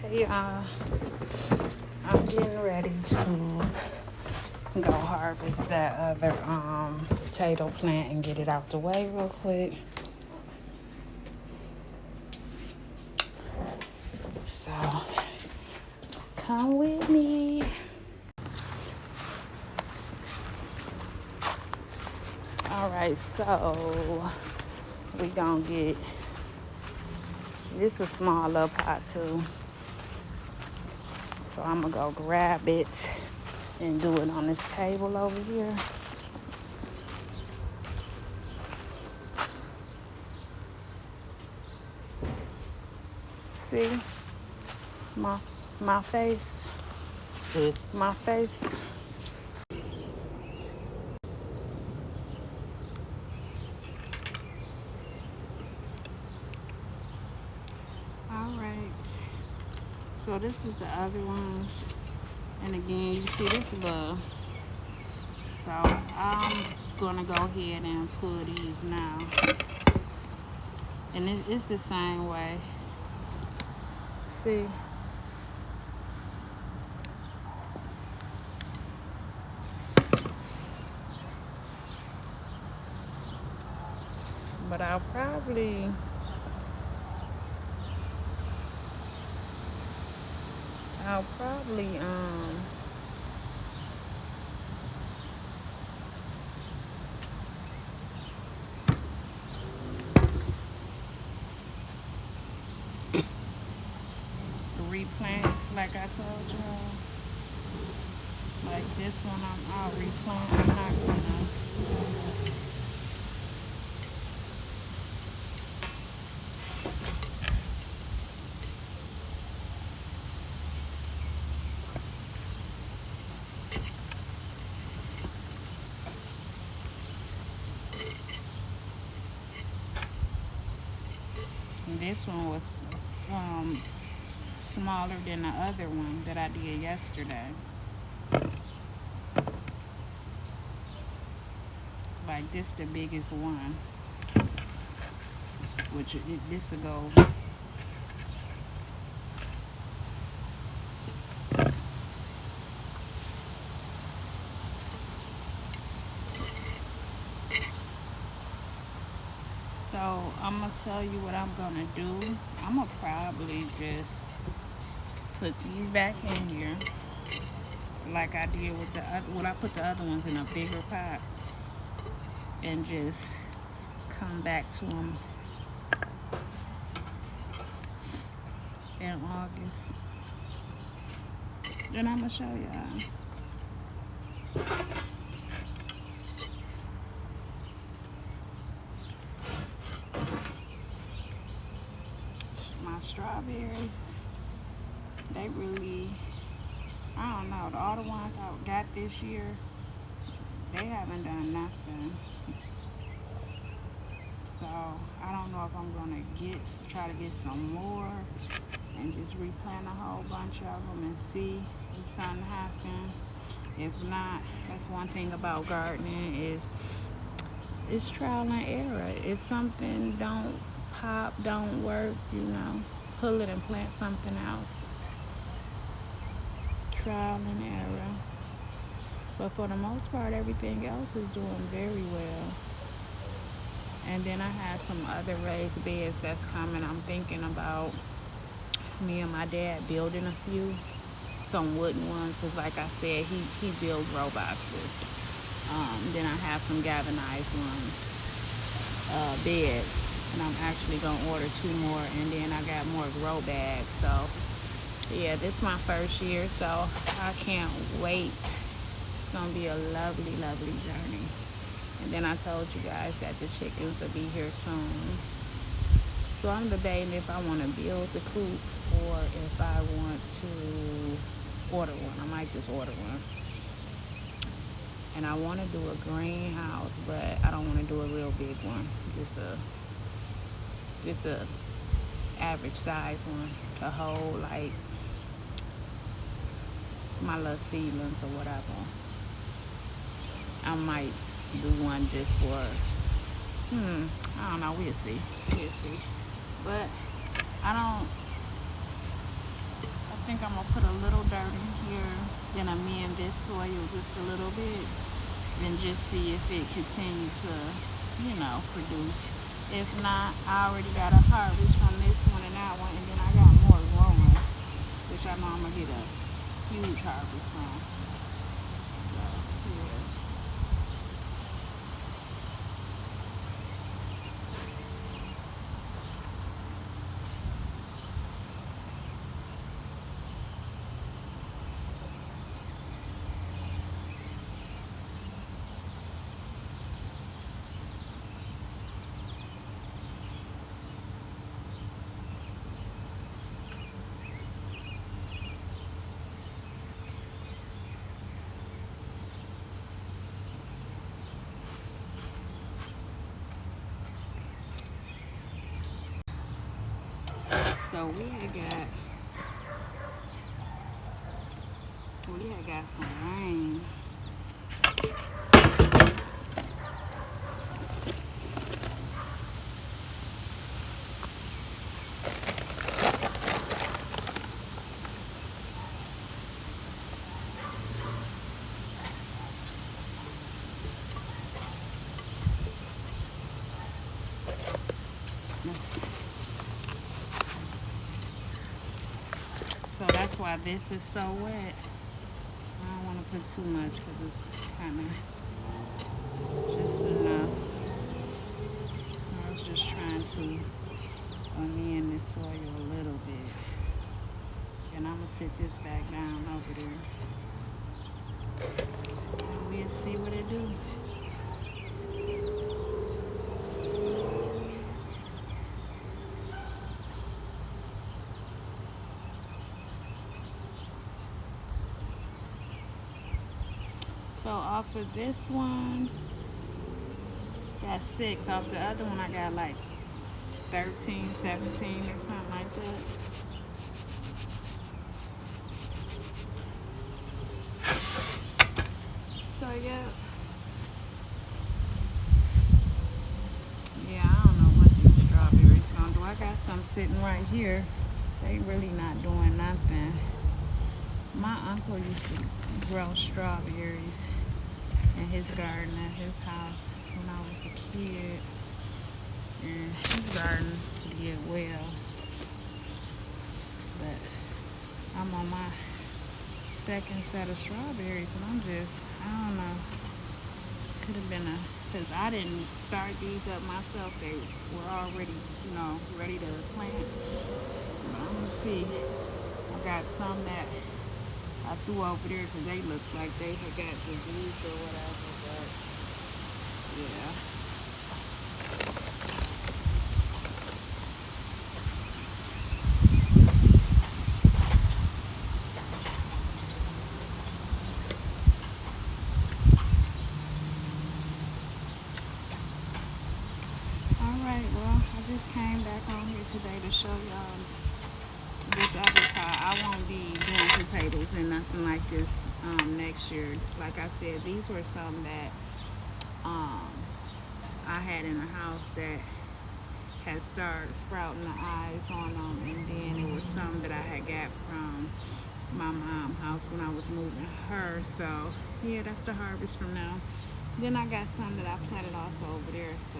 Hey, I'm getting ready to go harvest that other potato plant and get it out the way real quick. So come with me. All right, so we gonna get this a small little pot too. So I'm gonna go grab it and do it on this table over here. See my face, my face. All right. So this is the other ones, and again, you see this little. So I'm gonna go ahead and pull these now, and it's the same way. See. But I'll probably replant like I told y'all. Like this one, I'll replant. I'm not gonna. And this one was smaller than the other one that I did yesterday. Like this the biggest one, which this will go. So I'm gonna tell you what I'm gonna do. I'm gonna probably just put these back in here like I did with the other. Well, I put the other ones in a bigger pot and just come back to them in August. Then I'm gonna show y'all. My strawberries, they really, I don't know, all the ones I got this year, they haven't done nothing. So I don't know if I'm gonna try to get some more and just replant a whole bunch of them and see if something happens. If not, that's one thing about gardening is it's trial and error. If something don't pop, don't work, pull it and plant something else. Trial and error. But for the most part, everything else is doing very well. And then I have some other raised beds that's coming. I'm thinking about me and my dad building a few, some wooden ones, because like I said, he builds grow boxes. Then I have some galvanized ones, beds, and I'm actually gonna order 2 more, and then I got more grow bags. So yeah, this is my first year, so I can't wait. It's gonna be a lovely, lovely journey. And then I told you guys that the chickens will be here soon. So I'm debating if I want to build the coop or if I want to order one. I might just order one. And I want to do a greenhouse, but I don't want to do a real big one. Just a average size one to hold like my little seedlings or whatever. I might do one just for I don't know, we'll see. But think I'm gonna put a little dirt in here, then amend this soil just a little bit, and just see if it continue to, produce. If not, I already got a harvest from this one and that one, and then I got more growing, which I know I'm gonna get a huge harvest from. So, yeah. So we had got some rain. So that's why this is so wet. I don't want to put too much because it's kind of just enough. I was just trying to amend this soil a little bit. And I'm going to sit this back down over there. And we'll see what it do. So off of this one, got 6. Off the other one, I got like 13, 17 or something like that. So yeah. Yeah, I don't know what these strawberries gonna do. I got some sitting right here. They really not doing nothing. My uncle used to grow strawberries in his garden at his house when I was a kid, and his garden did well. But I'm on my second set of strawberries, and I don't know. Could have been because I didn't start these up myself. They were already, ready to plant. But I'm gonna see. I got some that I threw over there because they looked like they had got disease or whatever, but yeah. Alright, well, I just came back on here today to show y'all this avocado. I won't be doing potatoes and nothing like this next year. Like I said, these were some that I had in the house that had started sprouting the eyes on them, and then it was some that I had got from my mom's house when I was moving her. So yeah, that's the harvest from now. Then I got some that I planted also over there, so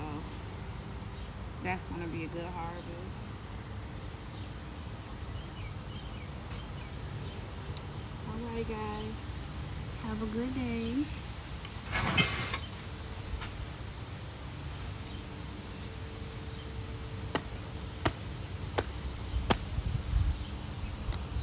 that's gonna be a good harvest. Alright guys, have a good day.